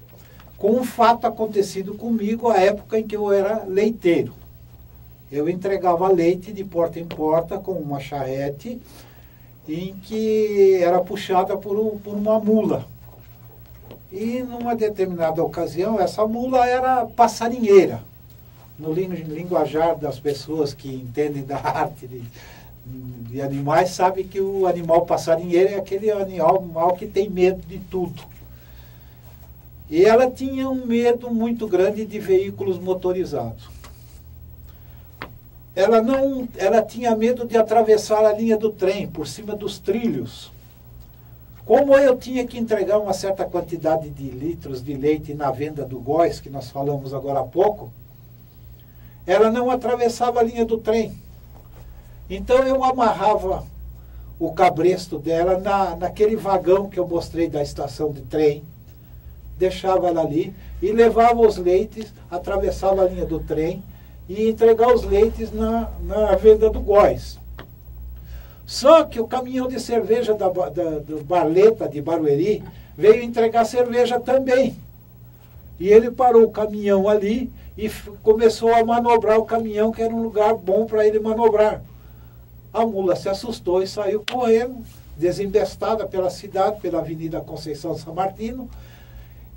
com um fato acontecido comigo à época em que eu era leiteiro. Eu entregava leite de porta em porta com uma charrete em que era puxada por uma mula. E numa determinada ocasião, essa mula era passarinheira. No linguajar das pessoas que entendem da arte de animais, sabe que o animal passarinheiro é aquele animal que tem medo de tudo. E ela tinha um medo muito grande de veículos motorizados. Ela tinha medo de atravessar a linha do trem por cima dos trilhos. Como eu tinha que entregar uma certa quantidade de litros de leite na venda do Góis, que nós falamos agora há pouco, ela não atravessava a linha do trem. Então eu amarrava o cabresto dela naquele vagão que eu mostrei da estação de trem, deixava ela ali e levava os leites, atravessava a linha do trem e ia entregar os leites na venda do Góis. Só que o caminhão de cerveja do Barleta de Barueri veio entregar cerveja também. E ele parou o caminhão ali e começou a manobrar o caminhão, que era um lugar bom para ele manobrar. A mula se assustou e saiu correndo, desembestada pela cidade, pela Avenida Conceição San Martino,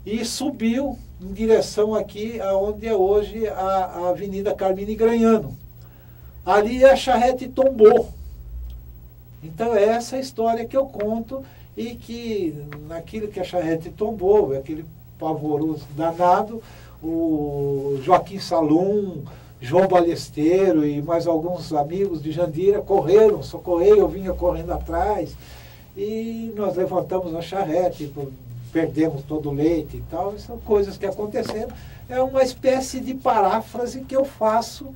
e subiu em direção aqui, aonde é hoje a Avenida Carmine Graniano. Ali a charrete tombou. Então é essa história que eu conto, e que naquilo que a charrete tombou, aquele pavoroso danado, o Joaquim Salum, João Balesteiro e mais alguns amigos de Jandira correram, socorreram, eu vinha correndo atrás, e nós levantamos a charrete, perdemos todo o leite e tal. São coisas que aconteceram. É uma espécie de paráfrase que eu faço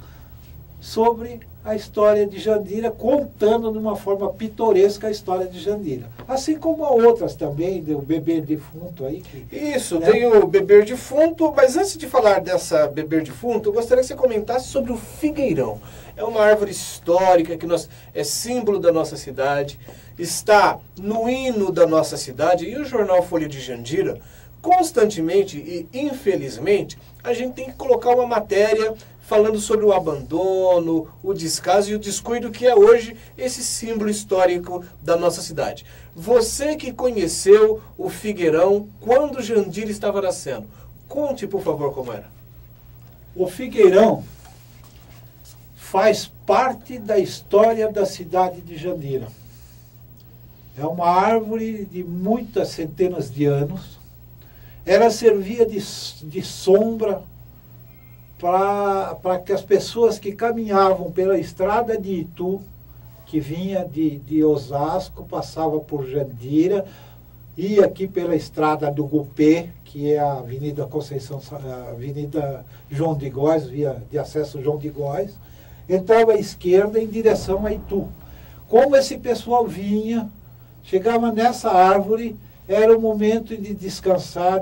sobre a história de Jandira, contando de uma forma pitoresca a história de Jandira. Assim como outras também, do Beber Defunto aí. Isso, né? Tem o Beber Defunto, mas antes de falar dessa Beber Defunto, eu gostaria que você comentasse sobre o figueirão. É uma árvore histórica que é símbolo da nossa cidade, está no hino da nossa cidade, e o jornal Folha de Jandira, constantemente e infelizmente, a gente tem que colocar uma matéria falando sobre o abandono, o descaso e o descuido que é hoje esse símbolo histórico da nossa cidade. Você que conheceu o Figueirão quando Jandira estava nascendo, conte, por favor, como era. O Figueirão faz parte da história da cidade de Jandira. É uma árvore de muitas centenas de anos. Ela servia de sombra para que as pessoas que caminhavam pela estrada de Itu, que vinha de Osasco, passava por Jandira, ia aqui pela estrada do Gupê, que é a Avenida Conceição, a Avenida João de Góes, via de acesso João de Góes, entrava à esquerda em direção a Itu. Como esse pessoal vinha, chegava nessa árvore, era o momento de descansar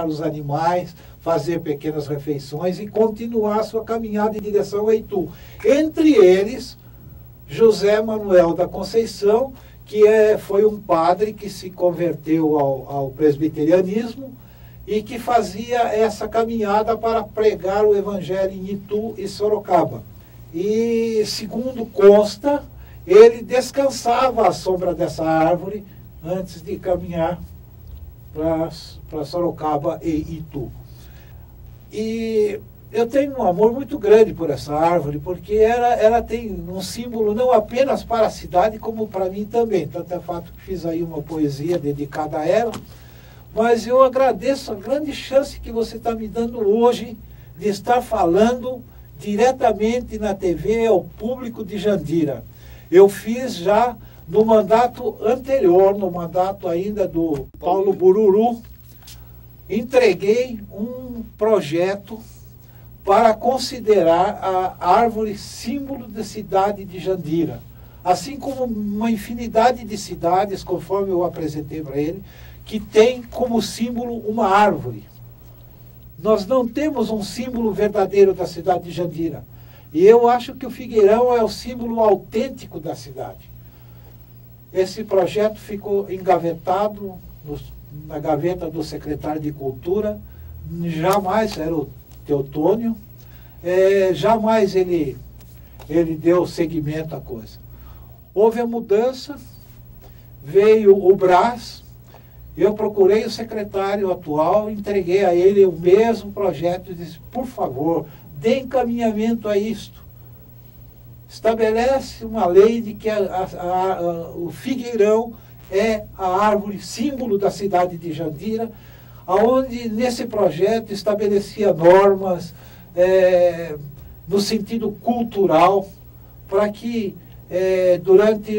os animais, fazer pequenas refeições e continuar a sua caminhada em direção a Itu. Entre eles, José Manuel da Conceição, que foi um padre que se converteu ao presbiterianismo e que fazia essa caminhada para pregar o evangelho em Itu e Sorocaba. E, segundo consta, ele descansava à sombra dessa árvore antes de caminhar para Sorocaba e Itu. E eu tenho um amor muito grande por essa árvore, porque ela tem um símbolo não apenas para a cidade, como para mim também. Tanto é fato que fiz aí uma poesia dedicada a ela, mas eu agradeço a grande chance que você está me dando hoje de estar falando diretamente na TV ao público de Jandira. Eu fiz já no mandato anterior, no mandato ainda do Paulo Bururu, entreguei um projeto para considerar a árvore símbolo da cidade de Jandira, assim como uma infinidade de cidades, conforme eu apresentei para ele, que tem como símbolo uma árvore. Nós não temos um símbolo verdadeiro da cidade de Jandira. E eu acho que o Figueirão é o símbolo autêntico da cidade. Esse projeto ficou engavetado na gaveta do secretário de Cultura, jamais era o Teotônio, jamais ele deu seguimento à coisa. Houve a mudança, veio o Brás, eu procurei o secretário atual, entreguei a ele o mesmo projeto e disse, por favor, dê encaminhamento a isto. Estabelece uma lei de que o Figueirão é a árvore símbolo da cidade de Jandira, onde nesse projeto estabelecia normas no sentido cultural, para que durante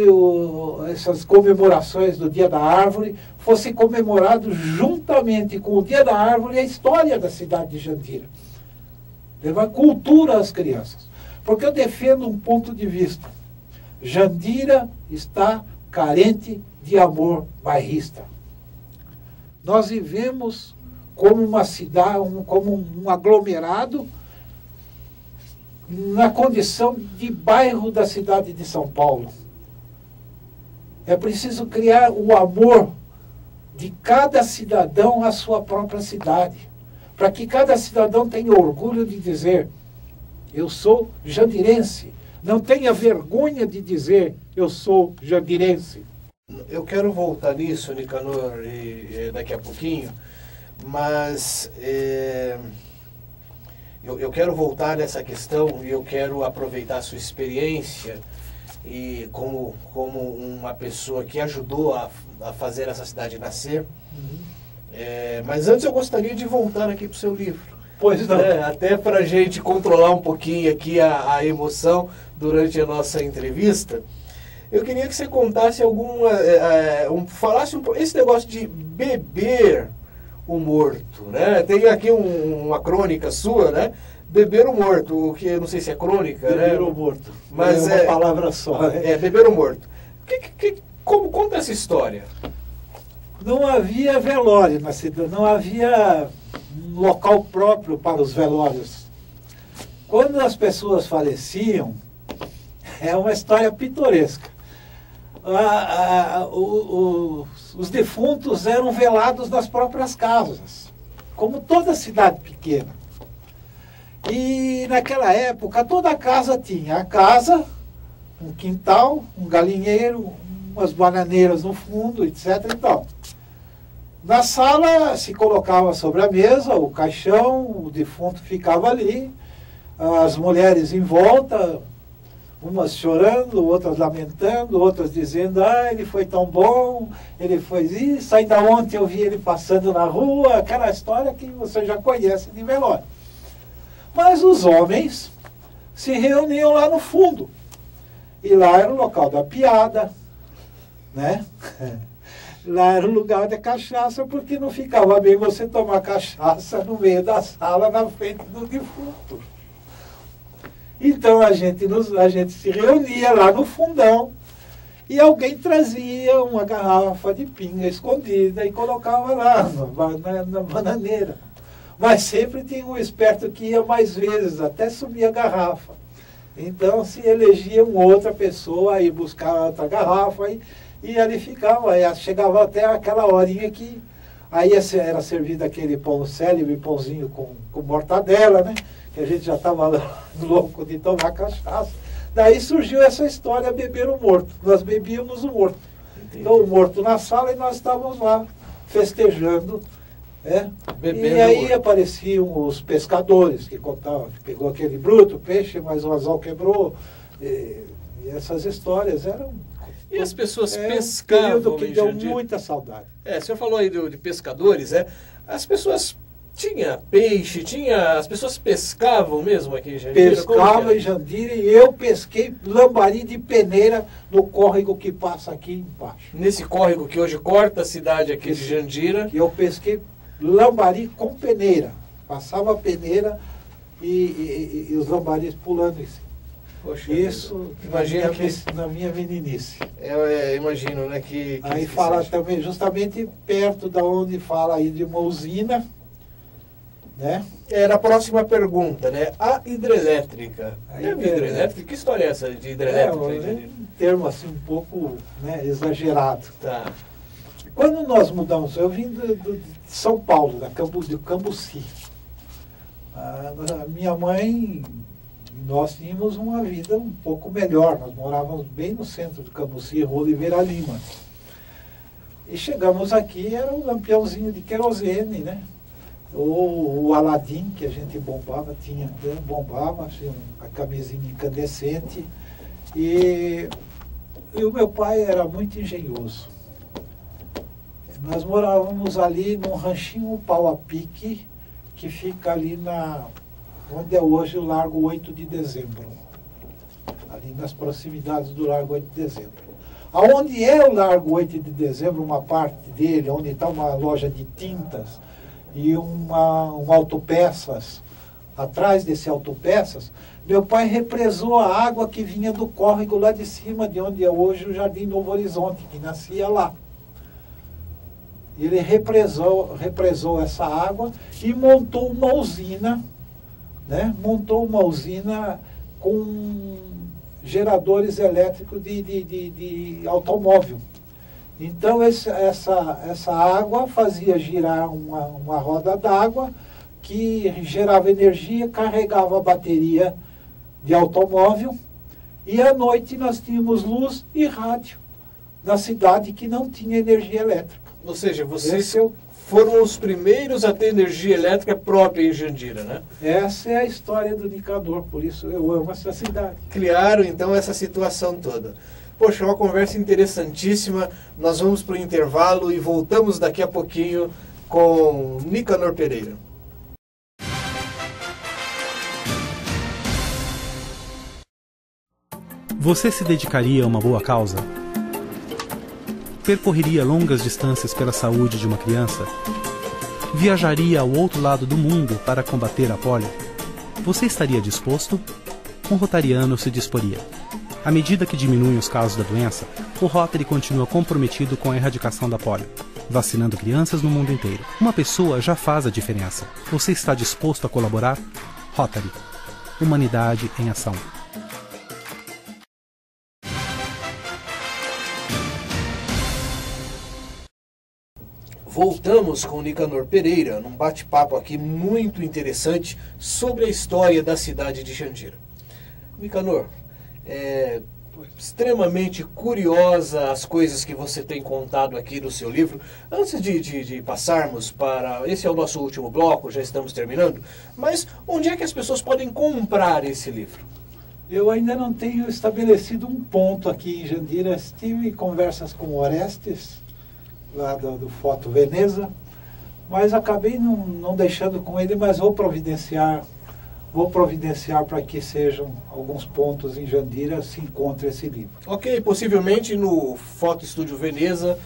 essas comemorações do Dia da Árvore fosse comemorado juntamente com o Dia da Árvore a história da cidade de Jandira. Levar cultura às crianças. Porque eu defendo um ponto de vista. Jandira está carente de amor bairrista. Nós vivemos como uma cidade, como um aglomerado na condição de bairro da cidade de São Paulo. É preciso criar o amor de cada cidadão à sua própria cidade, para que cada cidadão tenha orgulho de dizer, eu sou jandirense. Não tenha vergonha de dizer, eu sou jandirense. Eu quero voltar nisso, Nicanor, daqui a pouquinho, mas eu quero voltar nessa questão e eu quero aproveitar a sua experiência e como uma pessoa que ajudou a fazer essa cidade nascer. Mas antes eu gostaria de voltar aqui para o seu livro. Pois não. Até para a gente controlar um pouquinho aqui a emoção durante a nossa entrevista. Eu queria que você contasse falasse esse negócio de beber o morto, né? Tem aqui uma crônica sua, né? Beber o morto, o que eu não sei se é crônica, né? Beber o morto. Mas é uma palavra só. Beber o morto. Como conta essa história? Não havia velório na cidade, não havia um local próprio para os velórios. Quando as pessoas faleciam, é uma história pitoresca. Os defuntos eram velados nas próprias casas, como toda cidade pequena. E naquela época, toda casa tinha a casa, um quintal, um galinheiro, umas bananeiras no fundo, etc. e tal. Na sala se colocava sobre a mesa o caixão, o defunto ficava ali, as mulheres em volta, umas chorando, outras lamentando, outras dizendo, ele foi tão bom, ele foi isso, ainda ontem eu vi ele passando na rua, aquela história que você já conhece de velório. Mas os homens se reuniam lá no fundo. E lá era o local da piada, né? Lá era o lugar da cachaça, porque não ficava bem você tomar cachaça no meio da sala, na frente do defunto. Então a gente se reunia lá no fundão e alguém trazia uma garrafa de pinga escondida e colocava lá na bananeira. Mas sempre tinha um esperto que ia mais vezes, até subir a garrafa. Então se elegia uma outra pessoa e buscava outra garrafa e ali ficava. Aí chegava até aquela horinha que aí era servido aquele pão célebre, pãozinho com mortadela, né? Que a gente já estava louco de tomar cachaça. Daí surgiu essa história, beber o morto. Nós bebíamos o morto. Entendi. Então o morto na sala e nós estávamos lá festejando. Né? E aí apareciam os pescadores que contavam, que pegou aquele bruto, peixe, mas o anzol quebrou. E essas histórias eram... E as pessoas pescavam? Um período que deu muita saudade. O senhor falou aí de pescadores, as pessoas... Tinha peixe, as pessoas pescavam mesmo aqui em Jandira? Pescavam em Jandira e eu pesquei lambari de peneira no córrego que passa aqui embaixo. Nesse córrego que hoje corta a cidade aqui de Jandira? Eu pesquei lambari com peneira. Passava a peneira e os lambaris pulando em cima. Poxa, isso na minha meninice. Imagino, né? Aí fala também, justamente perto da onde fala aí de uma usina, né? Era a próxima pergunta, né? A hidrelétrica. Hidrelétrica? Que história é essa de hidrelétrica? Um termo assim um pouco, né, exagerado. Tá. Quando nós mudamos, eu vim de São Paulo, de Cambuci. A minha mãe, nós tínhamos uma vida um pouco melhor. Nós morávamos bem no centro de Cambuci, Rua Oliveira Lima. E chegamos aqui, era um lampiãozinho de querosene, né? Ou o Aladim, que a gente bombava, bombava, assim, a camisinha incandescente. E o meu pai era muito engenhoso. Nós morávamos ali num ranchinho pau a pique, que fica ali onde é hoje o Largo 8 de Dezembro. Ali nas proximidades do Largo 8 de Dezembro. Aonde é o Largo 8 de Dezembro, uma parte dele, onde está uma loja de tintas, e um autopeças, atrás desse autopeças, meu pai represou a água que vinha do córrego lá de cima, de onde é hoje o Jardim Novo Horizonte, que nascia lá. Ele represou essa água e montou uma usina, né? Montou uma usina com geradores elétricos de automóvel. Então essa água fazia girar uma roda d'água que gerava energia, carregava a bateria de automóvel e à noite nós tínhamos luz e rádio na cidade que não tinha energia elétrica. Ou seja, vocês foram os primeiros a ter energia elétrica própria em Jandira, né? Essa é a história do Nicanor, por isso eu amo essa cidade. Criaram então essa situação toda. Poxa, uma conversa interessantíssima. Nós vamos para o intervalo e voltamos daqui a pouquinho com Nicanor Pereira. Você se dedicaria a uma boa causa? Percorreria longas distâncias pela saúde de uma criança? Viajaria ao outro lado do mundo para combater a polio? Você estaria disposto? Um rotariano se disporia. À medida que diminuem os casos da doença, o Rotary continua comprometido com a erradicação da polio, vacinando crianças no mundo inteiro. Uma pessoa já faz a diferença. Você está disposto a colaborar? Rotary. Humanidade em ação. Voltamos com o Nicanor Pereira, num bate-papo aqui muito interessante sobre a história da cidade de Jandira. Nicanor, é extremamente curiosa as coisas que você tem contado aqui no seu livro. Antes de passarmos para... Esse é o nosso último bloco, já estamos terminando. Mas onde é que as pessoas podem comprar esse livro? Eu ainda não tenho estabelecido um ponto aqui em Jandira. Tive conversas com o Orestes, lá do Foto Veneza, mas acabei não deixando com ele, mas vou providenciar vou providenciar para que sejam alguns pontos em Jandira, se encontre esse livro. Ok, possivelmente no Foto Estúdio Veneza,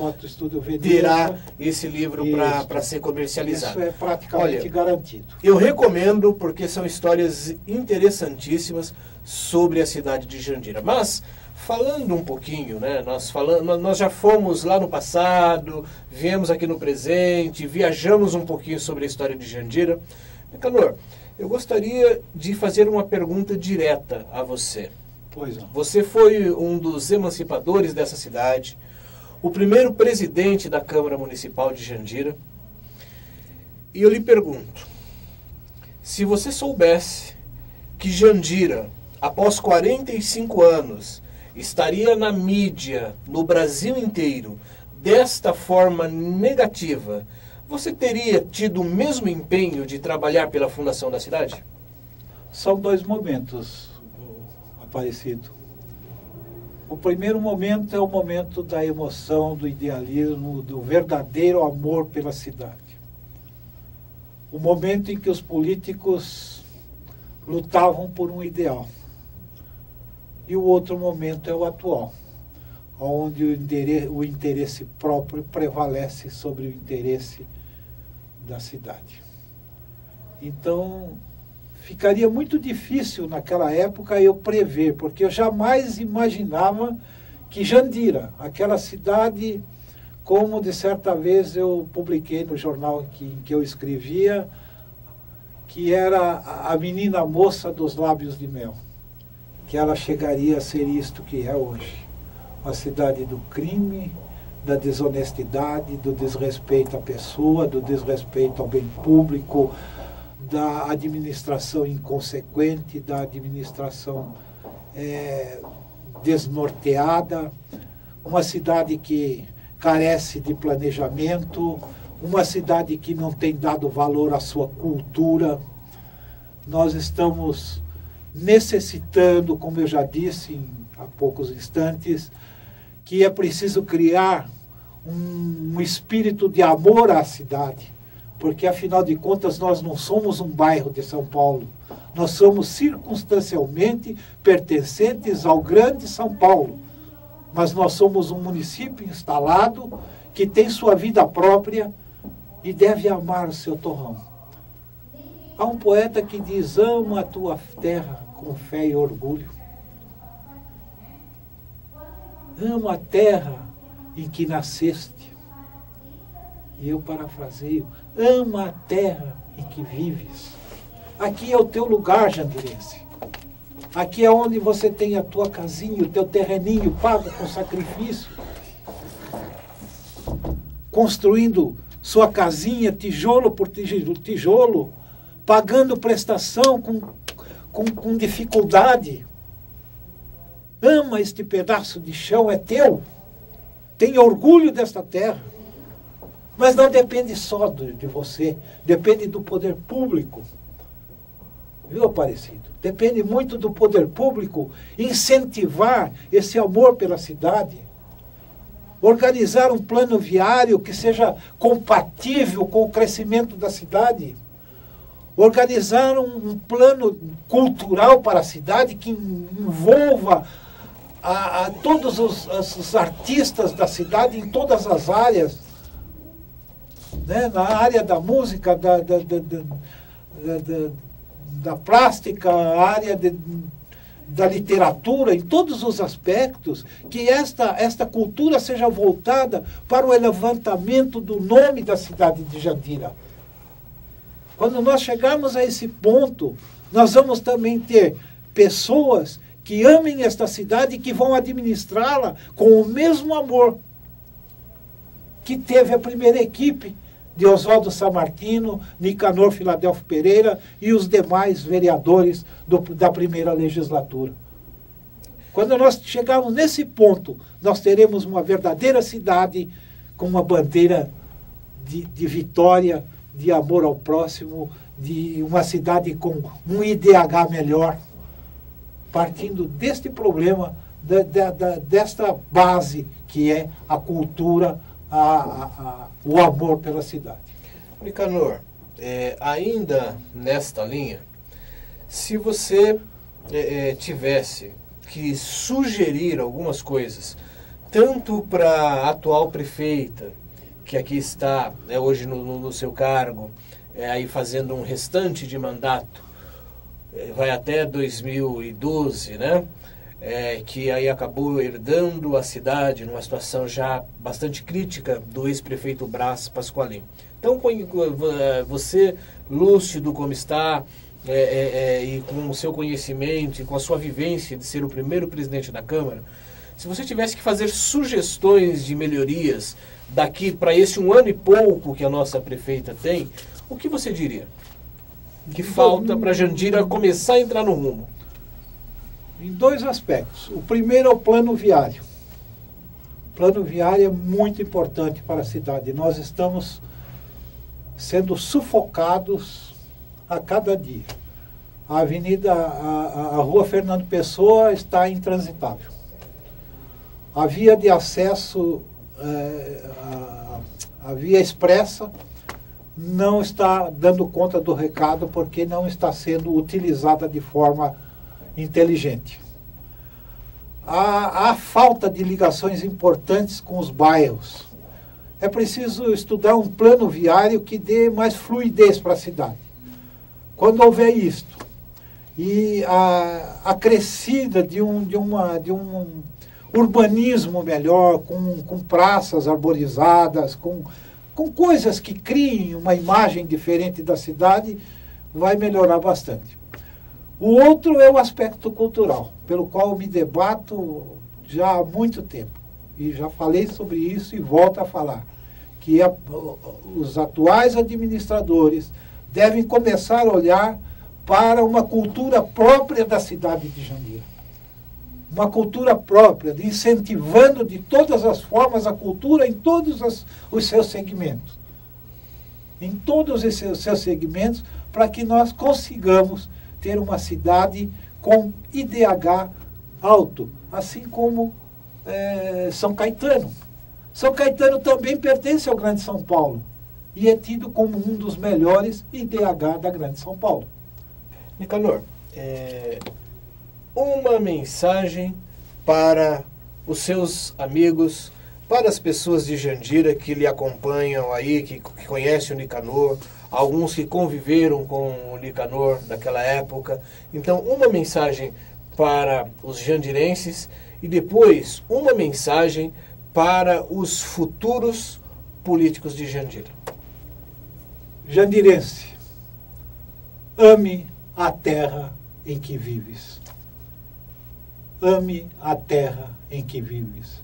terá esse livro para ser comercializado. Isso é praticamente garantido. Eu recomendo, porque são histórias interessantíssimas sobre a cidade de Jandira. Mas, falando um pouquinho, né, nós já fomos lá no passado, viemos aqui no presente, viajamos um pouquinho sobre a história de Jandira. Nicanor, eu gostaria de fazer uma pergunta direta a você. Pois não. Você foi um dos emancipadores dessa cidade, o primeiro presidente da Câmara Municipal de Jandira. E eu lhe pergunto, se você soubesse que Jandira, após 45 anos, estaria na mídia, no Brasil inteiro, desta forma negativa, você teria tido o mesmo empenho de trabalhar pela fundação da cidade? São dois momentos, Aparecido. O primeiro momento é o momento da emoção, do idealismo, do verdadeiro amor pela cidade. O momento em que os políticos lutavam por um ideal. E o outro momento é o atual, onde o interesse próprio prevalece sobre o interesse da cidade. Então, ficaria muito difícil naquela época eu prever, porque eu jamais imaginava que Jandira, aquela cidade, como de certa vez eu publiquei no jornal que eu escrevia, que era a menina moça dos lábios de mel, que ela chegaria a ser isto que é hoje. Uma cidade do crime, da desonestidade, do desrespeito à pessoa, do desrespeito ao bem público, da administração inconsequente, da administração desnorteada, uma cidade que carece de planejamento, uma cidade que não tem dado valor à sua cultura. Nós estamos necessitando, como eu já disse há poucos instantes, que é preciso criar um espírito de amor à cidade, porque afinal de contas nós não somos um bairro de São Paulo, nós somos circunstancialmente pertencentes ao grande São Paulo, mas nós somos um município instalado que tem sua vida própria e deve amar o seu torrão. Há um poeta que diz: ama a tua terra com fé e orgulho. Ama a terra em que nasceste. E eu parafraseio: ama a terra em que vives. Aqui é o teu lugar, jandirense. Aqui é onde você tem a tua casinha, o teu terreninho pago com sacrifício. Construindo sua casinha, tijolo por tijolo, pagando prestação com dificuldade. Ama este pedaço de chão, é teu. Tenha orgulho desta terra. Mas não depende só de você, depende do poder público. Viu, Aparecido? Depende muito do poder público incentivar esse amor pela cidade. Organizar um plano viário que seja compatível com o crescimento da cidade. Organizar um plano cultural para a cidade que envolva a todos os artistas da cidade em todas as áreas, né? Na área da música, da plástica, a área da literatura, em todos os aspectos, que esta cultura seja voltada para o levantamento do nome da cidade de Jandira. Quando nós chegarmos a esse ponto, nós vamos também ter pessoas que amem esta cidade e que vão administrá-la com o mesmo amor que teve a primeira equipe de Oswaldo Sammartino, Nicanor Filadelfo Pereira e os demais vereadores da primeira legislatura. Quando nós chegarmos nesse ponto, nós teremos uma verdadeira cidade com uma bandeira de vitória, de amor ao próximo, de uma cidade com um IDH melhor, partindo deste problema, desta base que é a cultura, o amor pela cidade. Nicanor, ainda nesta linha, Se você tivesse que sugerir algumas coisas, tanto para a atual prefeita, que aqui está hoje no seu cargo, aí fazendo um restante de mandato, vai até 2012, né? Que aí acabou herdando a cidade numa situação já bastante crítica do ex-prefeito Brás Pasqualin. Então, você, lúcido como está, e com o seu conhecimento e com a sua vivência de ser o primeiro presidente da Câmara, se você tivesse que fazer sugestões de melhorias daqui para esse 1 ano e pouco que a nossa prefeita tem, o que você diria? Que falta para Jandira começar a entrar no rumo? Em 2 aspectos. O primeiro é o plano viário. O plano viário é muito importante para a cidade. Nós estamos sendo sufocados a cada dia. A avenida, a rua Fernando Pessoa está intransitável. A via de acesso, a via expressa, não está dando conta do recado porque não está sendo utilizada de forma inteligente. Há falta de ligações importantes com os bairros. É preciso estudar um plano viário que dê mais fluidez para a cidade. Quando houver isto, e a crescida de um urbanismo melhor, com praças arborizadas, com coisas que criem uma imagem diferente da cidade, vai melhorar bastante. O outro é o aspecto cultural, pelo qual eu me debato já há muito tempo. E já falei sobre isso e volto a falar. Que os atuais administradores devem começar a olhar para uma cultura própria da cidade de Jandira. Uma cultura própria, incentivando de todas as formas a cultura em todos os seus segmentos. Em todos os seus segmentos, para que nós consigamos ter uma cidade com IDH alto, assim como São Caetano. São Caetano também pertence ao Grande São Paulo e é tido como um dos melhores IDH da Grande São Paulo. Nicanor, uma mensagem para os seus amigos, para as pessoas de Jandira que lhe acompanham aí, que conhecem o Nicanor, alguns que conviveram com o Nicanor naquela época. Então, uma mensagem para os jandirenses e depois uma mensagem para os futuros políticos de Jandira. Jandirense, ame a terra em que vives. Ame a terra em que vives.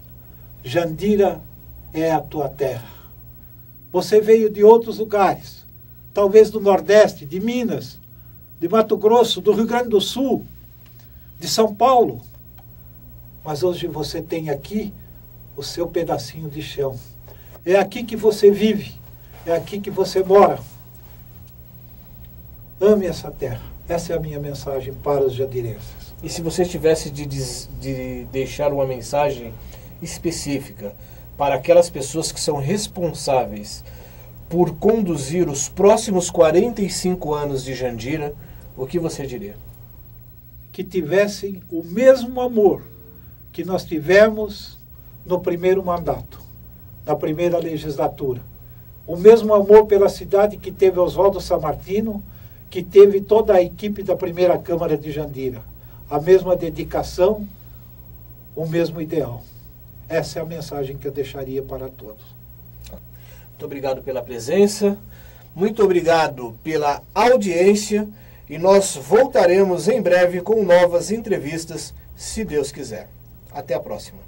Jandira é a tua terra. Você veio de outros lugares, talvez do Nordeste, de Minas, de Mato Grosso, do Rio Grande do Sul, de São Paulo. Mas hoje você tem aqui o seu pedacinho de chão. É aqui que você vive, é aqui que você mora. Ame essa terra. Essa é a minha mensagem para os jandirenses. E se você tivesse de deixar uma mensagem específica para aquelas pessoas que são responsáveis por conduzir os próximos 45 anos de Jandira, o que você diria? Que tivessem o mesmo amor que nós tivemos no primeiro mandato, na primeira legislatura. O mesmo amor pela cidade que teve Oswaldo Sammartino, que teve toda a equipe da primeira Câmara de Jandira. A mesma dedicação, o mesmo ideal. Essa é a mensagem que eu deixaria para todos. Muito obrigado pela presença, muito obrigado pela audiência e nós voltaremos em breve com novas entrevistas, se Deus quiser. Até a próxima.